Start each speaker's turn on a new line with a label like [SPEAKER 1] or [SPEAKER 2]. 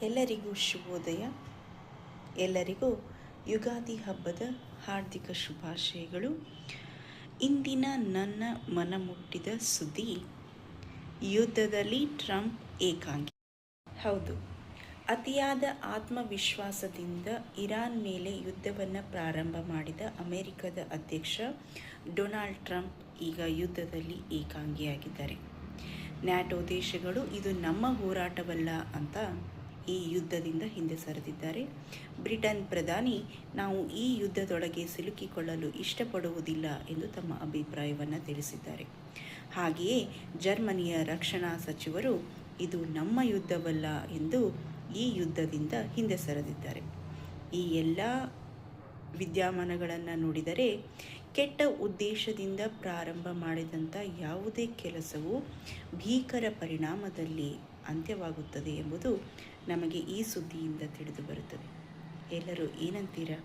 [SPEAKER 1] ಎಲ್ಲರಿಗೂ ಶುಭೋದಯ. ಎಲ್ಲರಿಗೂ ಯುಗಾದಿ ಹಬ್ಬದ ಹಾರ್ದಿಕ ಶುಭಾಶಯಗಳು. ಇಂದಿನ ನನ್ನ ಮನಮುಟ್ಟಿದ ಸುದ್ದಿ, ಯುದ್ಧದಲ್ಲಿ ಟ್ರಂಪ್ ಏಕಾಂಗಿ. ಹೌದು, ಅತಿಯಾದ ಆತ್ಮವಿಶ್ವಾಸದಿಂದ ಇರಾನ್ ಮೇಲೆ ಯುದ್ಧವನ್ನು ಪ್ರಾರಂಭ ಮಾಡಿದ ಅಮೆರಿಕದ ಅಧ್ಯಕ್ಷ ಡೊನಾಲ್ಡ್ ಟ್ರಂಪ್ ಈಗ ಯುದ್ಧದಲ್ಲಿ ಏಕಾಂಗಿಯಾಗಿದ್ದಾರೆ. ನ್ಯಾಟೋ ದೇಶಗಳು ಇದು ನಮ್ಮ ಹೋರಾಟವಲ್ಲ ಅಂತ ಈ ಯುದ್ಧದಿಂದ ಹಿಂದೆ ಸರಿದಿದ್ದಾರೆ. ಬ್ರಿಟನ್ ಪ್ರಧಾನಿ ನಾವು ಈ ಯುದ್ಧದೊಳಗೆ ಸಿಲುಕಿಕೊಳ್ಳಲು ಇಷ್ಟಪಡುವುದಿಲ್ಲ ಎಂದು ತಮ್ಮ ಅಭಿಪ್ರಾಯವನ್ನು ತಿಳಿಸಿದ್ದಾರೆ. ಹಾಗೆಯೇ ಜರ್ಮನಿಯ ರಕ್ಷಣಾ ಸಚಿವರು ಇದು ನಮ್ಮ ಯುದ್ಧವಲ್ಲ ಎಂದು ಈ ಯುದ್ಧದಿಂದ ಹಿಂದೆ ಸರಿದಿದ್ದಾರೆ. ಈ ಎಲ್ಲ ವಿದ್ಯಮಾನಗಳನ್ನು ನೋಡಿದರೆ ಕೆಟ್ಟ ಉದ್ದೇಶದಿಂದ ಪ್ರಾರಂಭ ಮಾಡಿದಂಥ ಯಾವುದೇ ಕೆಲಸವು ಭೀಕರ ಪರಿಣಾಮದಲ್ಲಿ ಅಂತ್ಯವಾಗುತ್ತದೆ ಎಂಬುದು ನಮಗೆ ಈ ಸುದ್ದಿಯಿಂದ ತಿಳಿದು ಬರುತ್ತದೆ. ಎಲ್ಲರೂ ಏನಂತೀರಾ?